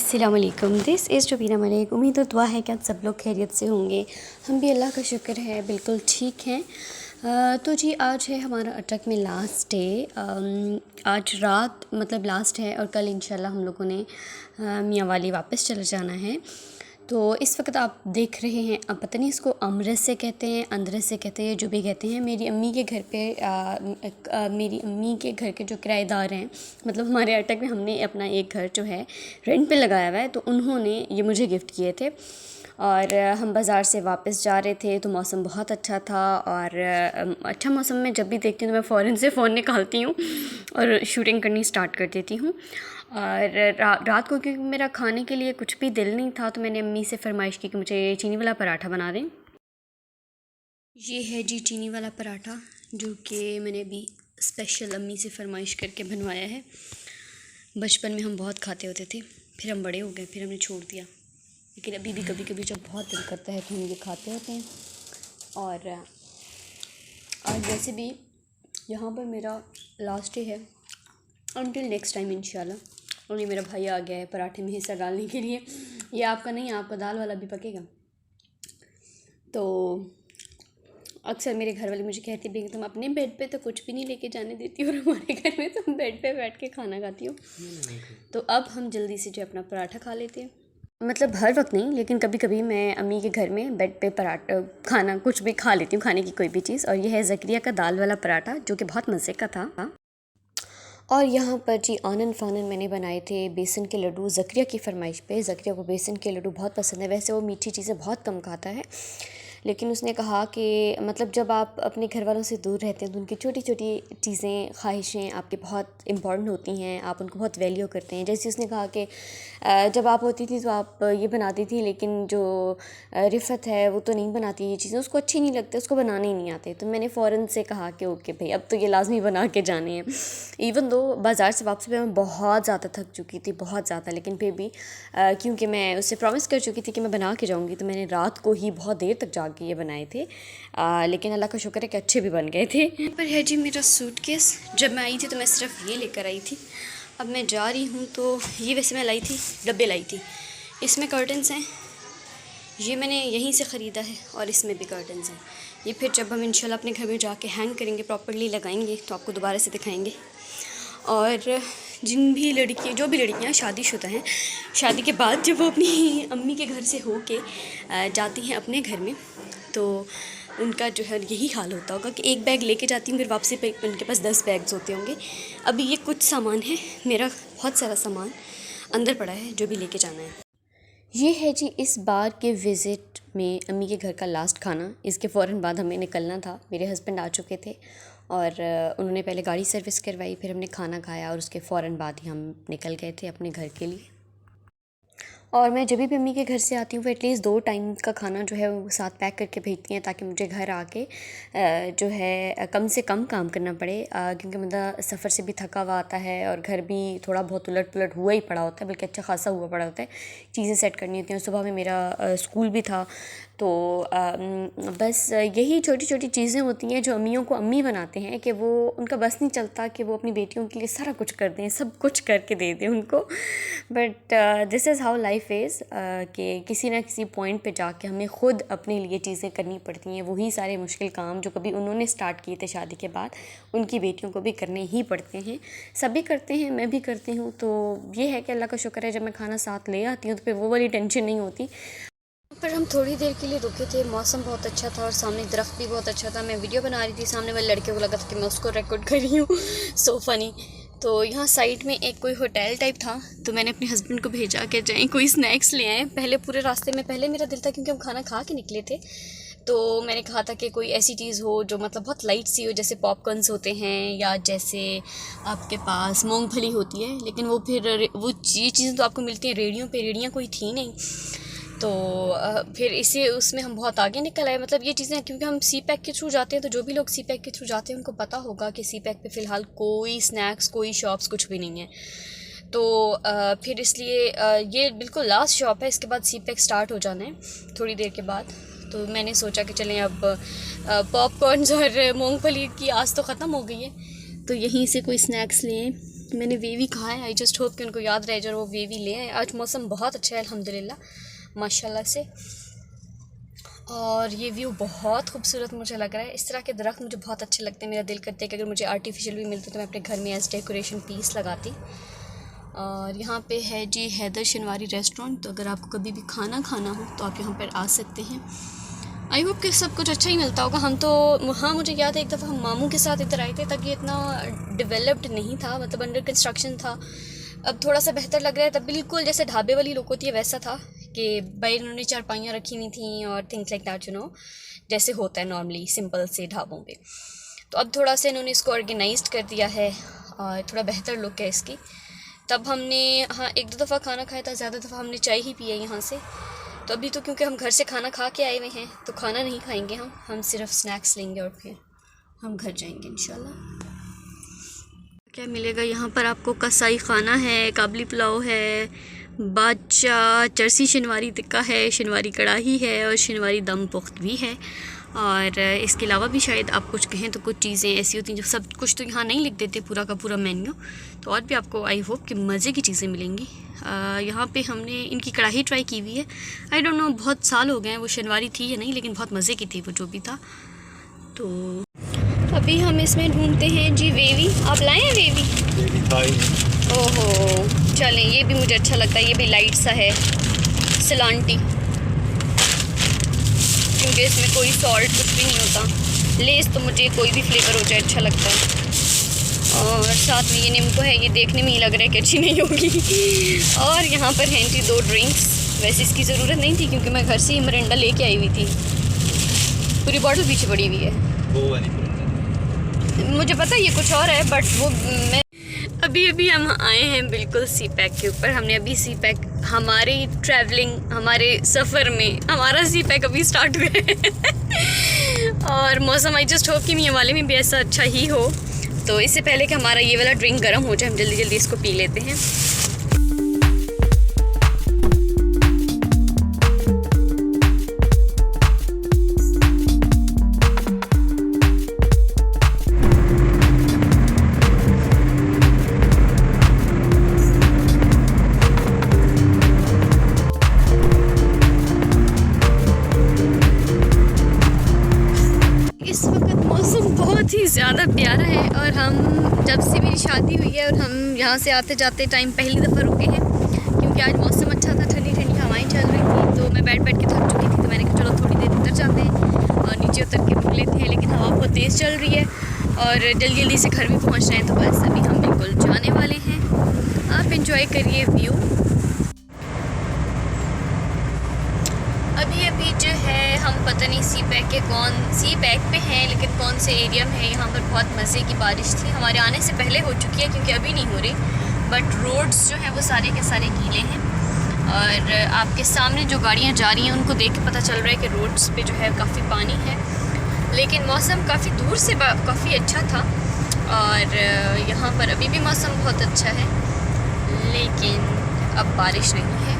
अस्सलाम वालेकुम, this is Rubina Malik. उम्मीद और दुआ है कि आप सब लोग खैरियत से होंगे। हम भी अल्लाह का शुक्र है बिल्कुल ठीक हैं। तो जी आज है हमारा अटक में लास्ट डे। आज रात मतलब लास्ट है और कल इंशाल्लाह हम लोगों ने मियाँ वाली वापस चले जाना है। तो इस वक्त आप देख रहे हैं, अब पता नहीं इसको अमृत से कहते हैं, अंदरस से कहते हैं, जो भी कहते हैं। मेरी अम्मी के घर पे मेरी अम्मी के घर के जो किराएदार हैं, मतलब हमारे अटक में हमने अपना एक घर जो है रेंट पे लगाया हुआ है, तो उन्होंने ये मुझे गिफ्ट किए थे। और हम बाज़ार से वापस जा रहे थे तो मौसम बहुत अच्छा था। और अच्छा मौसम में जब भी देखती हूँ तो मैं फ़ौरन से फ़ोन निकालती हूँ और शूटिंग करनी स्टार्ट कर देती हूँ। और रात को क्योंकि मेरा खाने के लिए कुछ भी दिल नहीं था, तो मैंने अम्मी से फ़रमाइश की कि मुझे चीनी वाला पराठा बना दें। ये है जी चीनी वाला पराठा, जो कि मैंने अभी स्पेशल अम्मी से फ़रमाइश करके बनवाया है। बचपन में हम बहुत खाते होते थे, फिर हम बड़े हो गए, फिर हमने छोड़ दिया, लेकिन अभी भी कभी कभी जब बहुत दिल करता है तो हम ये खाते होते हैं। और आज वैसे भी यहाँ पर मेरा लास्ट डे है अनटिल नेक्स्ट टाइम इंशाल्लाह। और ये मेरा भाई आ गया है पराठे में हिस्सा डालने के लिए। ये आपका नहीं, आपका दाल वाला भी पकेगा। तो अक्सर मेरे घर वाले मुझे कहते भी कि तुम अपने बेड पे तो कुछ भी नहीं लेके जाने देती हो, और हमारे घर में तुम बेड पे बैठ के खाना खाती हो। तो अब हम जल्दी से जो अपना पराठा खा लेते हैं। मतलब हर वक्त नहीं, लेकिन कभी कभी मैं अम्मी के घर में बेड पे पराठा खाना कुछ भी खा लेती हूँ, खाने की कोई भी चीज़। और यह है ज़करिया का दाल वाला पराठा, जो कि बहुत मज़े का था। और यहाँ पर जी आनन फानन मैंने बनाए थे बेसन के लड्डू ज़करिया की फ़रमाइश पे। ज़करिया को बेसन के लड्डू बहुत पसंद है। वैसे वो मीठी चीज़ें बहुत कम खाता है, लेकिन उसने कहा कि मतलब जब आप अपने घर वालों से दूर रहते हैं तो उनकी छोटी छोटी चीज़ें, ख्वाहिशें आपके बहुत इम्पॉर्टेंट होती हैं, आप उनको बहुत वैल्यू करते हैं। जैसे उसने कहा कि जब आप होती थी तो आप ये बनाती थी, लेकिन जो रिफ़त है वो तो नहीं बनाती ये चीज़ें, उसको अच्छी नहीं लगती, उसको बनाने ही नहीं आते। तो मैंने फ़ौरन से कहा कि ओके भाई, अब तो ये लाजमी बना के जाने हैं। इवन दो बाज़ार से वापसी पे मैं बहुत ज़्यादा थक चुकी थी, बहुत ज़्यादा, लेकिन फिर भी क्योंकि मैं उससे प्रॉमिस कर चुकी थी कि मैं बना के जाऊँगी, तो मैंने रात को ही बहुत देर तक जाके ये बनाए थे। लेकिन अल्लाह का शुक्र है कि अच्छे भी बन गए थे। पर है जी मेरा सूटकेस। जब मैं आई थी तो मैं सिर्फ ये लेकर आई थी, अब मैं जा रही हूँ तो ये वैसे मैं लाई थी, डब्बे लाई थी। इसमें कर्टन्स हैं, ये मैंने यहीं से ख़रीदा है, और इसमें भी कर्टन्स हैं। ये फिर जब हम इंशाल्लाह अपने घर में जाके हैंग करेंगे, प्रॉपर्ली लगाएंगे, तो आपको दोबारा से दिखाएंगे। और जिन भी लड़की, जो भी लड़कियां शादीशुदा हैं, शादी के बाद जब वो अपनी अम्मी के घर से होके जाती हैं अपने घर में, तो उनका जो है यही हाल होता होगा कि एक बैग लेके जाती हूँ, फिर वापसी पे उनके पास 10 बैग्स होते होंगे। अभी ये कुछ सामान है, मेरा बहुत सारा सामान अंदर पड़ा है जो भी लेके जाना है। ये है जी इस बार के विज़िट में अम्मी के घर का लास्ट खाना। इसके फ़ौरन बाद हमें निकलना था, मेरे हस्बैंड आ चुके थे और उन्होंने पहले गाड़ी सर्विस करवाई, फिर हमने खाना खाया और उसके फ़ौरन बाद ही हम निकल गए थे अपने घर के लिए। और मैं जब भी अम्मी के घर से आती हूँ वो एटलीस्ट 2 टाइम का खाना जो है वो साथ पैक करके भेजती हैं, ताकि मुझे घर आके जो है कम से कम काम करना पड़े, क्योंकि मतलब सफ़र से भी थका हुआ आता है और घर भी थोड़ा बहुत उलट पुलट हुआ ही पड़ा होता है, बल्कि अच्छा खासा हुआ पड़ा होता है। चीज़ें सेट करनी होती हैं। सुबह में मेरा स्कूल भी था, तो बस यही छोटी छोटी चीज़ें होती हैं जो अम्मियों को अम्मी बनाते हैं कि वो उनका बस नहीं चलता कि वो अपनी बेटियों के लिए सारा कुछ कर दें, सब कुछ करके दे दें उनको। But this is how life is, कि किसी ना किसी पॉइंट पे जाके हमें ख़ुद अपने लिए चीज़ें करनी पड़ती हैं। वही सारे मुश्किल काम जो कभी उन्होंने स्टार्ट किए थे शादी के बाद, उनकी बेटियों को भी करने ही पड़ते हैं। सभी करते हैं, मैं भी करती हूँ। तो ये है कि अल्लाह का शुक्र है, जब मैं खाना साथ ले आती हूँ तो फिर वो वाली टेंशन नहीं होती। पर हम थोड़ी देर के लिए रुके थे, मौसम बहुत अच्छा था और सामने दरख्त भी बहुत अच्छा था। मैं वीडियो बना रही थी, सामने वाले लड़के को लगा था कि मैं उसको रिकॉर्ड कर रही हूँ। So funny. तो यहाँ साइड में एक कोई होटल टाइप था, तो मैंने अपने हस्बैंड को भेजा कि जाएँ कोई स्नैक्स ले आएँ। पहले पूरे रास्ते में पहले मेरा दिल था, क्योंकि हम खाना खा के निकले थे, तो मैंने कहा था कि कोई ऐसी चीज़ हो जो मतलब बहुत लाइट सी हो, जैसे पॉपकॉर्न्स होते हैं या जैसे आपके पास मूंगफली होती है। लेकिन वो फिर वो चीज़ें तो आपको मिलती हैं रेडियों पे, रेडियाँ कोई थी नहीं। तो फिर इसे उसमें हम बहुत आगे निकल आए। मतलब ये चीज़ें, क्योंकि हम सी पैक के थ्रू जाते हैं, तो जो भी लोग सी पैक के थ्रू जाते हैं उनको पता होगा कि सी पैक पे फ़िलहाल कोई स्नैक्स, कोई शॉप्स कुछ भी नहीं है। तो फिर इसलिए ये बिल्कुल लास्ट शॉप है, इसके बाद सी पैक स्टार्ट हो जाना है थोड़ी देर के बाद। तो मैंने सोचा कि चलें अब पॉपकॉर्न्स और मूंगफली की आस तो ख़त्म हो गई है, तो यहीं से कोई स्नैक्स लें। मैंने वेवी कहा है, आई जस्ट होप कि उनको याद रह जाए और वो वेवी ले आए। आज मौसम बहुत अच्छा है अल्हम्दुलिल्लाह माशाल्लाह से, और ये व्यू बहुत खूबसूरत मुझे लग रहा है। इस तरह के दरख्त मुझे बहुत अच्छे लगते हैं। मेरा दिल करता है कि अगर मुझे आर्टिफिशियल भी मिलते तो मैं अपने घर में एज डेकोरेशन पीस लगाती। और यहाँ पे है जी हैदर शनवारी रेस्टोरेंट, तो अगर आपको कभी भी खाना खाना हो तो आप यहाँ पर आ सकते हैं। आई होप कि सब कुछ अच्छा ही मिलता होगा। हम तो हाँ, मुझे याद है एक दफ़ा हम मामू के साथ इधर आए थे, तब ये इतना डेवलप्ड नहीं था, मतलब अंडर कंस्ट्रक्शन था। अब थोड़ा सा बेहतर लग रहा है। तब बिल्कुल जैसे ढाबे वाली लोग होती है वैसा था कि भाई इन्होंने चारपाइयाँ रखी हुई थी और things like that, you know, जैसे होता है नॉर्मली सिंपल से ढाबों पे। तो अब थोड़ा सा इन्होंने इसको ऑर्गेनाइज्ड कर दिया है और थोड़ा बेहतर लुक है इसकी। तब हमने हाँ एक दो दफ़ा खाना खाया था, ज़्यादा दफ़ा हमने चाय ही पी है यहाँ से। तो अभी तो क्योंकि हम घर से खाना खा के आए हुए हैं तो खाना नहीं खाएंगे, हम सिर्फ स्नैक्स लेंगे और फिर हम घर जाएंगे इंशाल्लाह। क्या मिलेगा यहाँ पर आपको? कसाई खाना है, काबली पुलाव है, बादशाह चरसी शनवारी टिक्का है, शनवारी कढ़ाई है और शनवारी दम पुख्त भी है। और इसके अलावा भी शायद आप कुछ कहें तो कुछ चीज़ें ऐसी होती हैं जो सब कुछ तो यहाँ नहीं लिख देते पूरा का पूरा मेन्यू, तो और भी आपको आई होप कि मज़े की चीज़ें मिलेंगी। यहाँ पे हमने इनकी कढ़ाई ट्राई की हुई है। आई डोंट नो बहुत साल हो गए हैं वो शनवारी थी या नहीं, लेकिन बहुत मज़े की थी वो जो भी था। तो अभी हम इसमें ढूंढते हैं जी वेवी। आप लाए हैं वेवी? ओहो चलें, ये भी मुझे अच्छा लगता है। ये भी लाइट सा है सलांटी, क्योंकि इसमें कोई सॉल्ट कुछ भी नहीं होता। लेस तो मुझे कोई भी फ्लेवर हो जाए अच्छा लगता है। और साथ में ये नींबू है, ये देखने में ही लग रहा है कि अच्छी नहीं होगी। और यहाँ पर हैं जी 2 ड्रिंक्स। वैसे इसकी ज़रूरत नहीं थी क्योंकि मैं घर से ही मरिंडा लेके आई हुई थी। पूरी बॉटल पीछे पड़ी हुई है। वो वाली मुझे पता है ये कुछ और है, बट वो मैं अभी हम आए हैं बिल्कुल सी पैक के ऊपर। हमने अभी सी पैक, हमारी ट्रैवलिंग, हमारे सफ़र में हमारा सी पैक अभी स्टार्ट हुआ है। और मौसम आई जस्ट होप कि मियाँ वाले में भी ऐसा अच्छा ही हो। तो इससे पहले कि हमारा ये वाला ड्रिंक गर्म हो जाए, हम जल्दी जल्दी इसको पी लेते हैं। इस वक्त मौसम बहुत ही ज़्यादा प्यारा है और हम जब से मेरी शादी हुई है और हम यहाँ से आते जाते टाइम पहली दफ़ा रुके हैं, क्योंकि आज मौसम अच्छा था, ठंडी ठंडी हवाएं चल रही थी। तो मैं बैठ के थक चुकी थी, तो मैंने कहा चलो थोड़ी देर उतर जाते हैं और नीचे उतर के रुक लेते हैं। लेकिन हवा बहुत तेज़ चल रही है और जल्दी जल्दी से घर भी पहुँच रहे हैं, तो बस अभी हम बिल्कुल जाने वाले हैं। आप इंजॉय करिए व्यू। अभी जो है हम पता नहीं सी पैक पे हैं, लेकिन कौन से एरिया में है। यहाँ पर बहुत मज़े की बारिश थी, हमारे आने से पहले हो चुकी है क्योंकि अभी नहीं हो रही। बट रोड्स जो हैं वो सारे के सारे गीले हैं और आपके सामने जो गाड़ियाँ जा रही हैं उनको देख के पता चल रहा है कि रोड्स पे जो है काफ़ी पानी है। लेकिन मौसम काफ़ी दूर से काफ़ी अच्छा था और यहाँ पर अभी भी मौसम बहुत अच्छा है, लेकिन अब बारिश नहीं है।